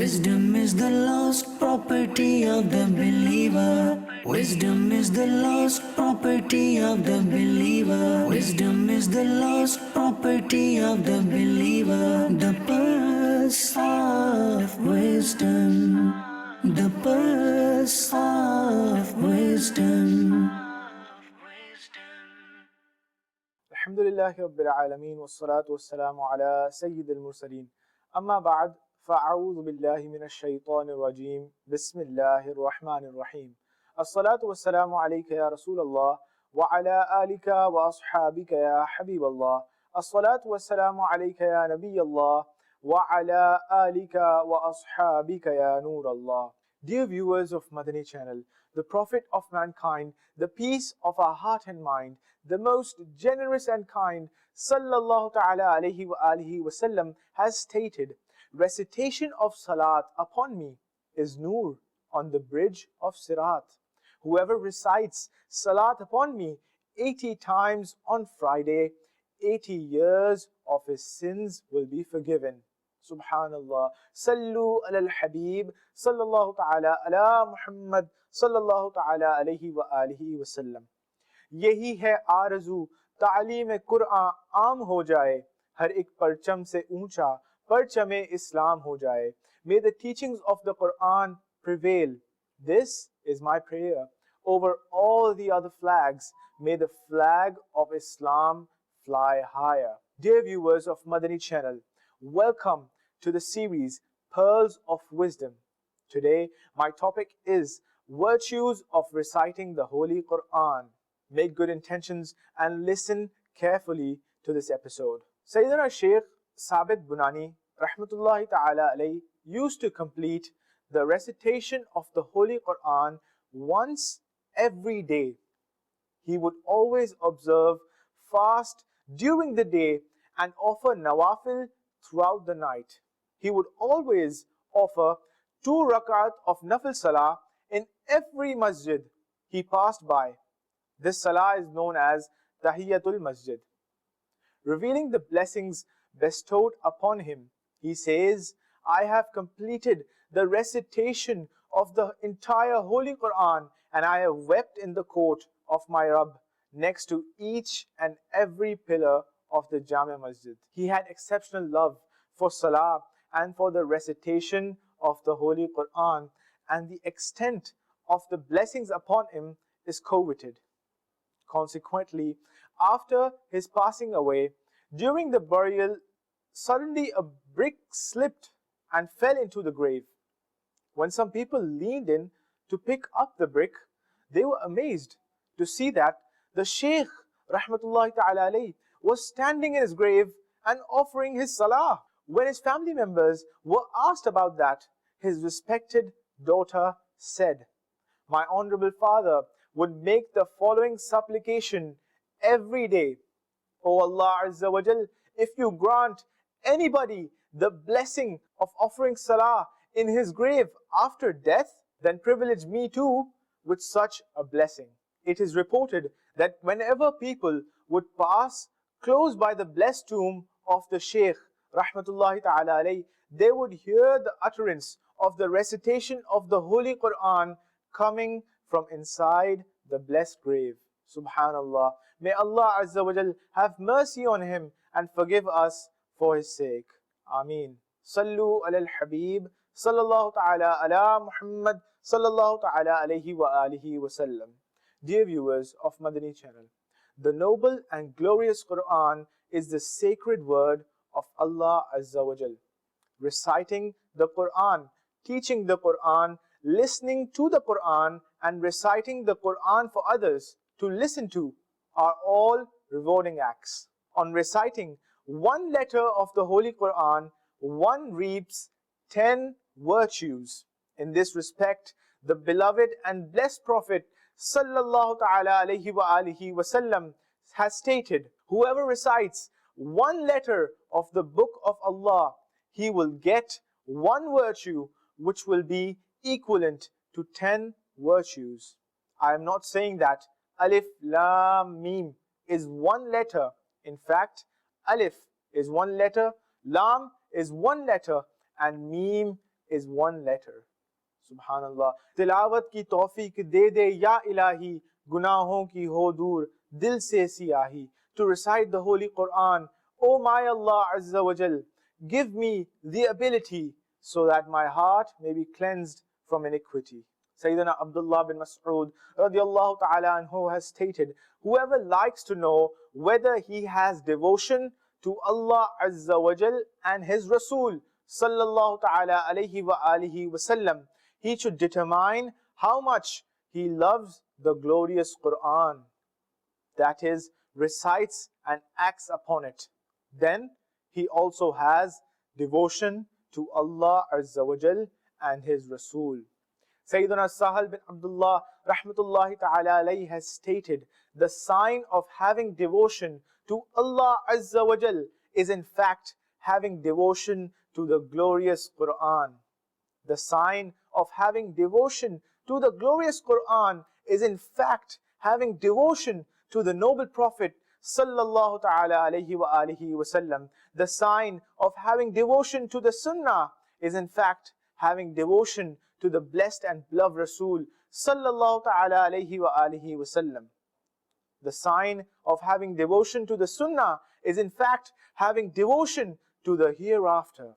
Wisdom is the lost property of the believer. Wisdom is the lost property of the believer. Wisdom is the lost property of the believer. The purse of wisdom. The purse of wisdom. Alhamdulillahi Rabbil Alameen wassalatu wassalamu ala Sayyidil Mursaleen. Amma ba'd, fa'a'udhu billahi minash shaitanir rajeem. Bismillahir Rahmanir Rahim. As-salatu wassalamu alayka ya Rasulallah wa ala alika wa ashabika ya Habiballah. As-salatu wassalamu alayka ya Nabiyallah wa ala alika wa ashabika ya Noorallah. Dear viewers of Madani Channel, the Prophet of mankind, the peace of our heart and mind, the most generous and kind, sallallahu ta'ala alayhi wa alihi wasallam, has stated, recitation of salat upon me is noor on the bridge of Sirat. Whoever recites salat upon me 80 times on Friday, 80 years of his sins will be forgiven. Subhanallah. Sallu ala al-Habib, sallallahu ta'ala ala Muhammad, sallallahu ta'ala alayhi wa alihi wa sallam. यही है आरज़ू तालीम कुरान आम हो जाए, हर एक परचम से ऊंचा परचमे इस्लाम हो जाए. May the teachings of the Quran prevail. This is my prayer. Over all the other flags, may the flag of Islam fly higher. Dear viewers of Madani Channel, welcome to the series Pearls of Wisdom. Today, my topic is virtues of reciting the Holy Quran. Make good intentions and listen carefully to this episode. Sayyidina Shaykh Sabit Bunani, rahmatullahi ta'ala alayhi, used to complete the recitation of the Holy Quran once every day. He would always observe fast during the day and offer nawafil throughout the night. He would always offer 2 rakat of nafil salah in every masjid he passed by. This salah is known as Tahiyatul Masjid. Revealing the blessings bestowed upon him, he says, I have completed the recitation of the entire Holy Quran and I have wept in the court of my Rabb next to each and every pillar of the Jami Masjid. He had exceptional love for salah and for the recitation of the Holy Quran, and the extent of the blessings upon him is coveted. Consequently, after his passing away, during the burial, suddenly a brick slipped and fell into the grave. When some people leaned in to pick up the brick, they were amazed to see that the Shaykh, rahmatullahi ta'ala alayhi, was standing in his grave and offering his salah. When his family members were asked about that, his respected daughter said, my honorable father would make the following supplication every day. O Allah Azza wa Jal, if you grant anybody the blessing of offering salah in his grave after death, then privilege me too with such a blessing. It is reported that whenever people would pass close by the blessed tomb of the Shaykh, rahmatullahi ta'ala alayhi, they would hear the utterance of the recitation of the Holy Quran coming from inside the blessed grave. Subhanallah. May Allah Azza wa Jal have mercy on him and forgive us for his sake. Ameen. Sallu ala al-Habib, sallallahu ta'ala ala Muhammad, sallallahu ta'ala alayhi wa alihi wa sallam. Dear viewers of Madani Channel, the noble and glorious Quran is the sacred word of Allah Azza wa Jal. Reciting the Quran, teaching the Quran, listening to the Quran, and reciting the Quran for others to listen to are all rewarding acts. On reciting one letter of the Holy Quran, one reaps 10 virtues. In this respect, the beloved and blessed Prophet sallallahu ta'ala alayhi wa alihi wa sallam has stated, whoever recites one letter of the book of Allah, he will get one virtue which will be equivalent to 10 virtues. I am not saying that Alif, Lam, Mim is one letter. In fact, Alif is one letter, Lam is one letter, and Mim is one letter. Subhanallah. Tilawat ki tawfiq de de ya ilahi, gunahon ki ho dur, dil se siyahi. To recite the Holy Quran, O my Allah Azza wa Jal, give me the ability so that my heart may be cleansed from iniquity. Sayyidina Abdullah bin Mas'ud radiallahu ta'ala anhu has stated, whoever likes to know whether he has devotion to Allah Azza wa Jal and His Rasul sallallahu ta'ala alayhi wa alihi wa sallam, he should determine how much he loves the glorious Quran, that is, recites and acts upon it. Then he also has devotion to Allah Azza wa Jal and His Rasul. Sayyidina Sahal bin Abdullah rahmatullahi ta'ala alayhi has stated, the sign of having devotion to Allah Azza wa Jal is in fact having devotion to the glorious Quran. The sign of having devotion to the glorious Quran is in fact having devotion to the noble Prophet sallallahu ta'ala alayhi wa alihi wa sallam. The sign of having devotion to the Sunnah is in fact having devotion to the blessed and beloved Rasul sallallahu ta'ala alayhi wa alihi wa sallam. The sign of having devotion to the Sunnah is in fact having devotion to the hereafter.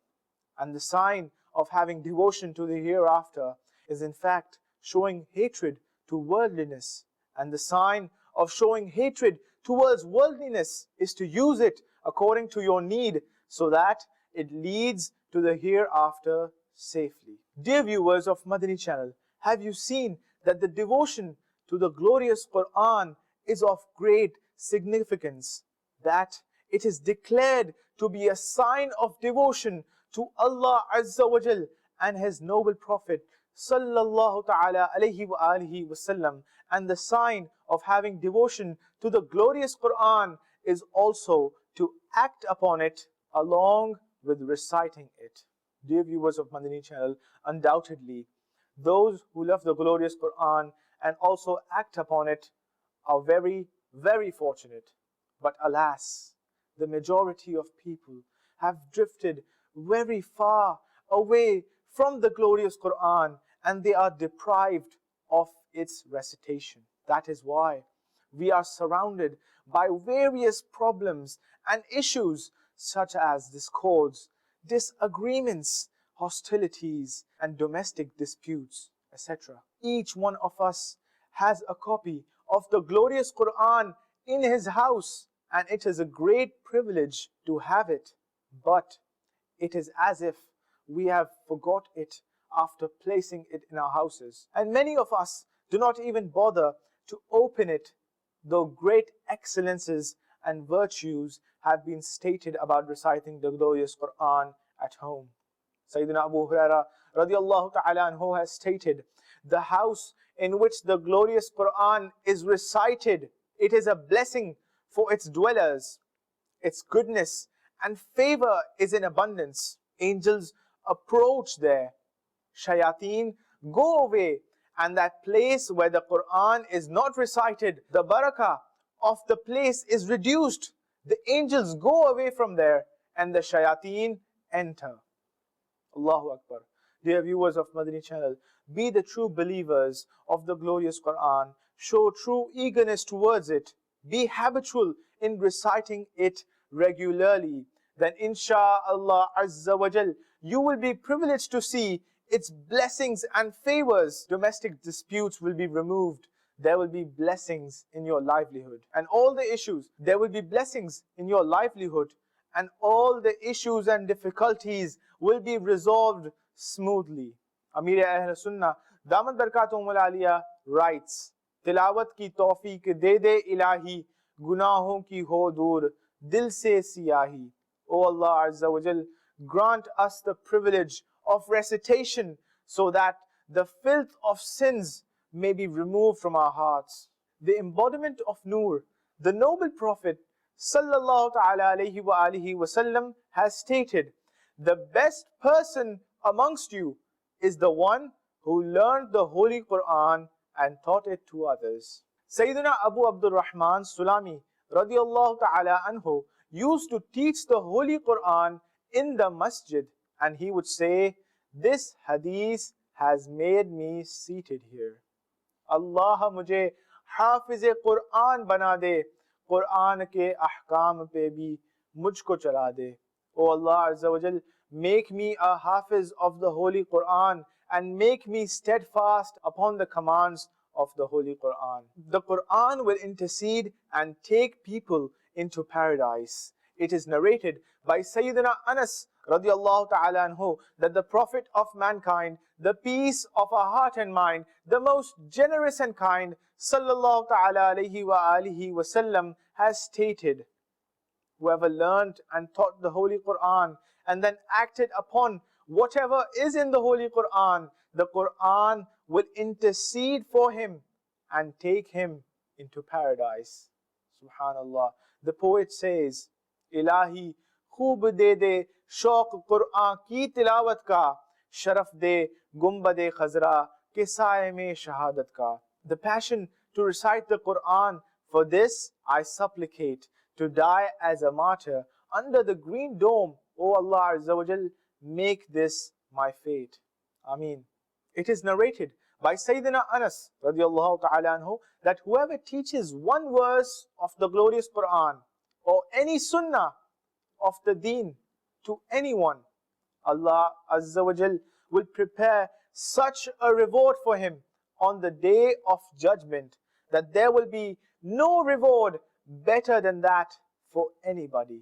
And the sign of having devotion to the hereafter is in fact showing hatred to worldliness. And the sign of showing hatred towards worldliness is to use it according to your need so that it leads to the hereafter safely. Dear viewers of Madani Channel, have you seen that the devotion to the glorious Quran is of great significance, that it is declared to be a sign of devotion to Allah Azza wa Jal and His noble Prophet sallallahu ta'ala alayhi wa alihi wa sallam, and the sign of having devotion to the glorious Quran is also to act upon it along with reciting it. Dear viewers of Madani Channel, undoubtedly those who love the glorious Quran and also act upon it are very, very fortunate. But alas, the majority of people have drifted very far away from the glorious Quran and they are deprived of its recitation. That is why we are surrounded by various problems and issues such as discords, disagreements, hostilities, and domestic disputes, etc. Each one of us has a copy of the glorious Quran in his house, and it is a great privilege to have it. But it is as if we have forgot it after placing it in our houses. And many of us do not even bother to open it, though great excellences and virtues have been stated about reciting the glorious Quran at home. Sayyidina Abu Huraira radiallahu ta'ala anhu has stated, the house in which the glorious Quran is recited, it is a blessing for its dwellers. Its goodness and favor is in abundance. Angels approach there. Shayateen go away. And that place where the Quran is not recited, the barakah of the place is reduced. The angels go away from there and the shayateen enter. Allahu Akbar. Dear viewers of Madani Channel, be the true believers of the glorious Quran. Show true eagerness towards it. Be habitual in reciting it regularly. Then insha'Allah Azza wa Jal, you will be privileged to see its blessings and favors. Domestic disputes will be removed. There will be blessings in your livelihood. And all the issues, there will be blessings in your livelihood. And all the issues and difficulties will be resolved smoothly. Amir Ahl Sunnah, Damat Barakatum Wal Aliyah writes, Tilawat ki tawfiq de de ilahi, gunahon ki ho dur, dil se siyahi. O Allah Azza wa Jal, grant us the privilege of recitation so that the filth of sins may be removed from our hearts. The embodiment of Noor, the noble Prophet sallallahu ta'ala alayhi wa alihi wa sallam has stated, the best person amongst you is the one who learned the Holy Quran and taught it to others. Sayyidina Abu Abdul Rahman Sulami radiallahu ta'ala anhu used to teach the Holy Quran in the masjid, and he would say, This hadith has made me seated here. Allah मुझे हाफिज़ कुरान बना दे, कुरान के अहकाम पे भी मुझको चला दे. O Allah Azza wa Jal, make me a hafiz of the Holy Quran and make me steadfast upon the commands of the Holy Quran. The Quran will intercede and take people into paradise. It is narrated by Sayyidina Anas radiallahu ta'ala anhu that the Prophet of mankind, the peace of our heart and mind, the most generous and kind, sallallahu ta'ala alayhi wa alihi wa sallam, has stated, whoever learned and taught the Holy Quran and then acted upon whatever is in the Holy Quran, the Quran will intercede for him and take him into paradise. Subhanallah. The poet says, Ilahi khoob de de shauq Quran ki tilawat ka, sharaf de gumbade khazra ke saaye mein shahadat ka. The passion to recite the Quran, for this I supplicate, to die as a martyr under the green dome. O Allah Azza wa Jal, make this my fate. Ameen. It is narrated by Sayyidina Anas radiallahu ta'ala anhu that whoever teaches one verse of the glorious Quran or any sunnah of the deen to anyone, Allah Azza wa Jal will prepare such a reward for him on the day of judgment that there will be no reward better than that for anybody.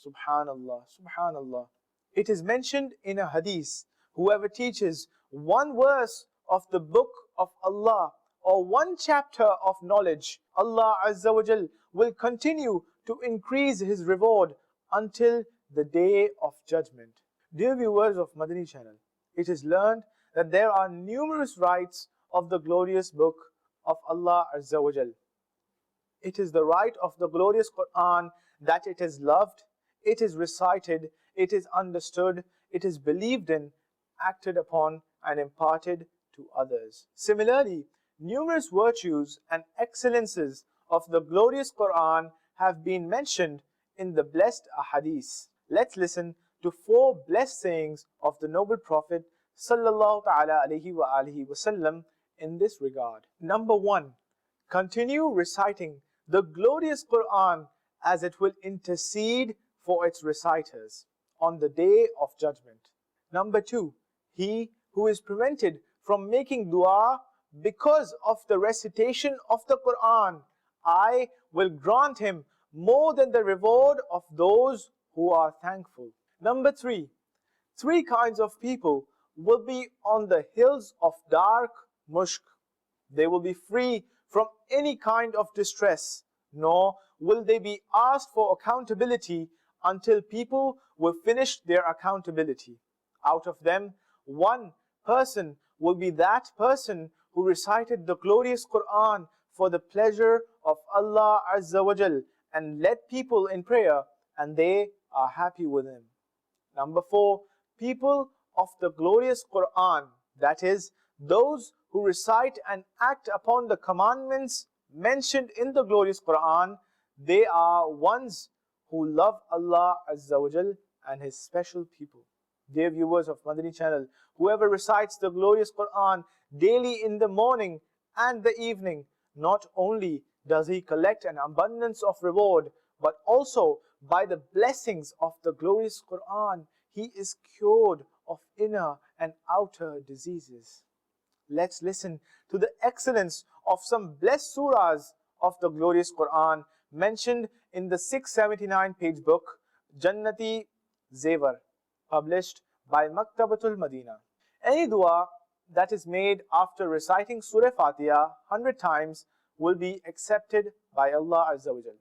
Subhanallah, Subhanallah. It is mentioned in a hadith, whoever teaches one verse of the book of Allah or one chapter of knowledge, Allah Azza wa Jal will continue to increase his reward until the day of judgment. Dear viewers of Madani Channel, it is learned that there are numerous rights of the glorious book of Allah Azza wa Jal. It is the right of the glorious Quran that it is loved, it is recited, it is understood, it is believed in, acted upon and imparted to others. Similarly, numerous virtues and excellences of the glorious Quran have been mentioned in the blessed ahadith. Let's listen to 4 blessed sayings of the noble Prophet sallallahu ta'ala alayhi wa alihi wasallam in this regard. Number 1. Continue reciting the glorious Quran, as it will intercede for its reciters on the day of judgment. Number 2. He who is prevented from making dua because of the recitation of the Quran, I will grant him more than the reward of those who are thankful. Number 3. 3 kinds of people will be on the hills of dark mushk. They will be free from any kind of distress, nor will they be asked for accountability until people will finish their accountability. Out of them, 1 person will be that person who recited the glorious Quran for the pleasure of Allah Azza wa Jal and led people in prayer, and they are happy with him. Number 4, people of the glorious Quran, that is, those who recite and act upon the commandments mentioned in the glorious Quran, they are ones who love Allah Azza wa Jal and His special people. Dear viewers of Madani Channel, whoever recites the glorious Quran daily in the morning and the evening, not only does he collect an abundance of reward, but also by the blessings of the glorious Quran, he is cured of inner and outer diseases. Let's listen to the excellence of some blessed surahs of the glorious Quran mentioned in the 679-page book, Jannati Zevar, published by Maktabatul Madina. Any dua that is made after reciting Surah Fatiha 100 times will be accepted by Allah Azza wa Jal.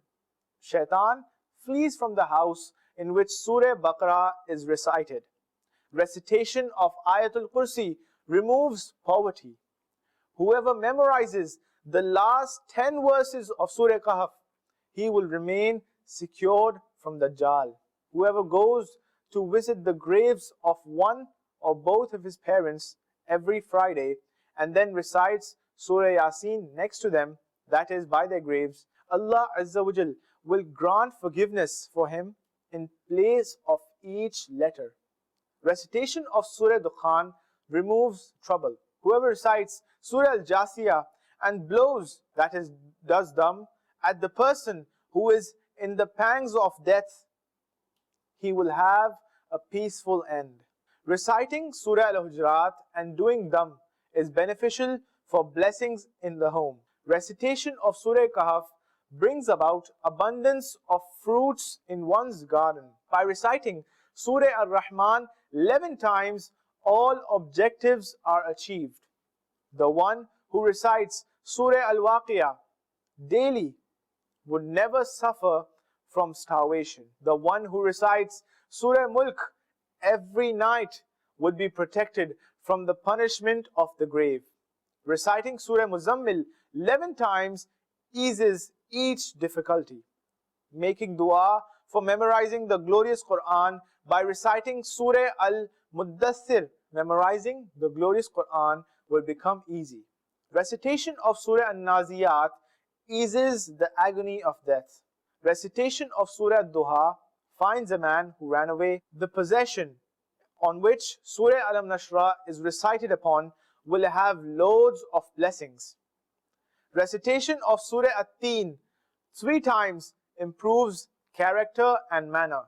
Shaitan flees from the house in which Surah Baqarah is recited. Recitation of Ayatul Kursi removes poverty. Whoever memorizes the last 10 verses of Surah Kahf, he will remain secured from Dajjal. Whoever goes to visit the graves of one or both of his parents every Friday and then recites Surah Yasin next to them, that is by their graves, Allah Azza wa Jal will grant forgiveness for him in place of each letter. Recitation of Surah Dukhan removes trouble. Whoever recites Surah Al-Jasiyah and blows, that is, does dam, at the person who is in the pangs of death, he will have a peaceful end. Reciting Surah Al-Hujurat and doing dam is beneficial for blessings in the home. Recitation of Surah Kahf brings about abundance of fruits in one's garden. By reciting Surah Ar-Rahman 11 times, all objectives are achieved. The one who recites Surah Al-Waqiyah daily would never suffer from starvation. The one who recites Surah Mulk every night would be protected from the punishment of the grave. Reciting Surah Muzammil 11 times eases each difficulty. Making dua for memorizing the glorious Quran by reciting Surah Al-Muddathir, memorizing the glorious Quran will become easy. Recitation of Surah An-Naziyat eases the agony of death. Recitation of Surah Duha finds a man who ran away. The possession on which Surah Al-Nashrah is recited upon will have loads of blessings. Recitation of Surah At-Teen 3 times improves character and manner.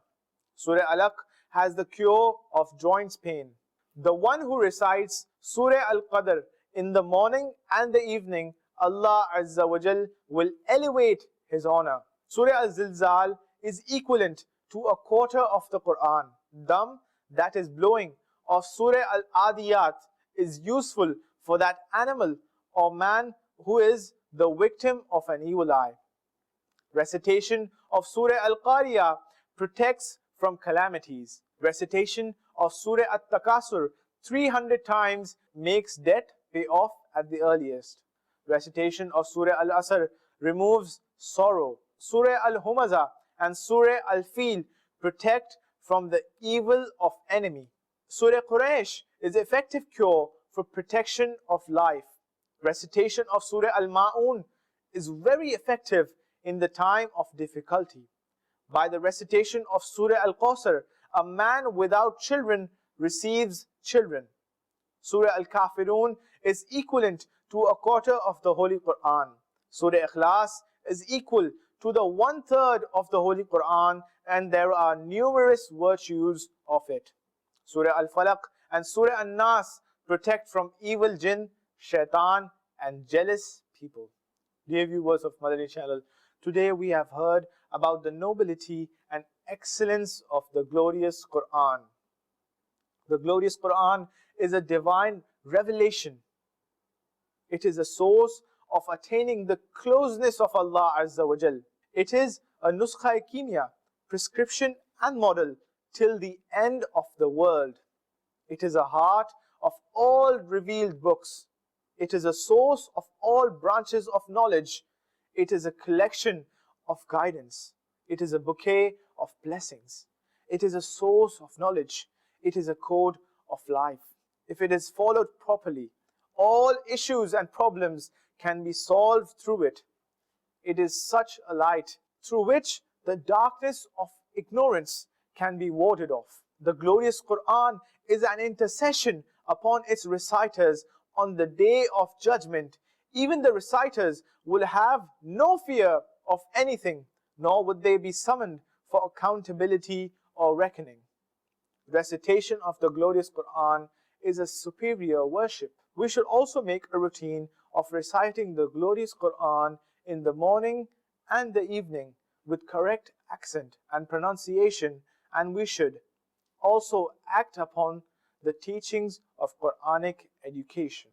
Surah Alaq has the cure of joints pain. The one who recites Surah Al-Qadr in the morning and the evening, Allah Azza wa Jal will elevate his honor. Surah Al-Zilzal is equivalent to a quarter of the Quran. Dam, that is blowing, of Surah Al-Adiyat is useful for that animal or man who is the victim of an evil eye. Recitation of Surah Al-Qariyah protects from calamities. Recitation of Surah At-Takasur 300 times makes debt pay off at the earliest. Recitation of Surah Al-Asr removes sorrow. Surah Al-Humaza and Surah Al-Fil protect from the evil of enemy. Surah Quraysh is effective cure for protection of life. Recitation of Surah Al-Ma'un is very effective in the time of difficulty. By the recitation of Surah Al-Qawsar, a man without children receives children. Surah Al-Kafirun is equivalent to a quarter of the Holy Quran. Surah Ikhlas is equal to the 1/3 of the Holy Quran, and there are numerous virtues of it. Surah Al-Falaq and Surah An-Nas protect from evil jinn, shaitan, and jealous people. Dear viewers of Madani Channel, today we have heard about the nobility and excellence of the glorious Quran. The glorious Quran is a divine revelation. It is a source of attaining the closeness of Allah Azza wa Jal. It is a nuskha kimia, prescription and model till the end of the world. It is a heart of all revealed books. It is a source of all branches of knowledge. It is a collection of guidance. It is a bouquet of blessings. It is a source of knowledge. It is a code of life. If it is followed properly, all issues and problems can be solved through it. It is such a light through which the darkness of ignorance can be warded off. The glorious Quran is an intercession upon its reciters on the day of judgment. Even the reciters will have no fear of anything, nor would they be summoned for accountability or reckoning. Recitation of the glorious Quran is a superior worship. We should also make a routine of reciting the glorious Quran in the morning and the evening with correct accent and pronunciation, and we should also act upon the teachings of Quranic education.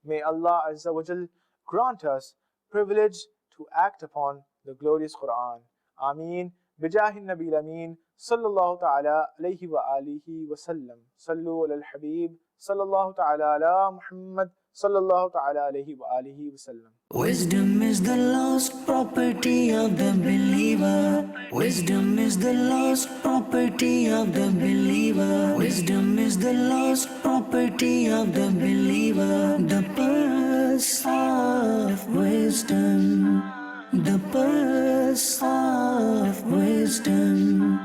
May Allah Azza wa Jal grant us privilege to act upon the glorious Quran. Ameen. Bijahi Nabi Ameen. Sallallahu ta'ala alayhi wa alihi wa sallam. Sallu ala al-Habib. Sallallahu ta'ala ala Muhammad. Sallallahu ta'ala alayhi wa alihi wa sallam. Wisdom is the lost property of the believer. Wisdom is the lost property of the believer. Wisdom is the lost property of the believer. The purse of wisdom. The purse of wisdom.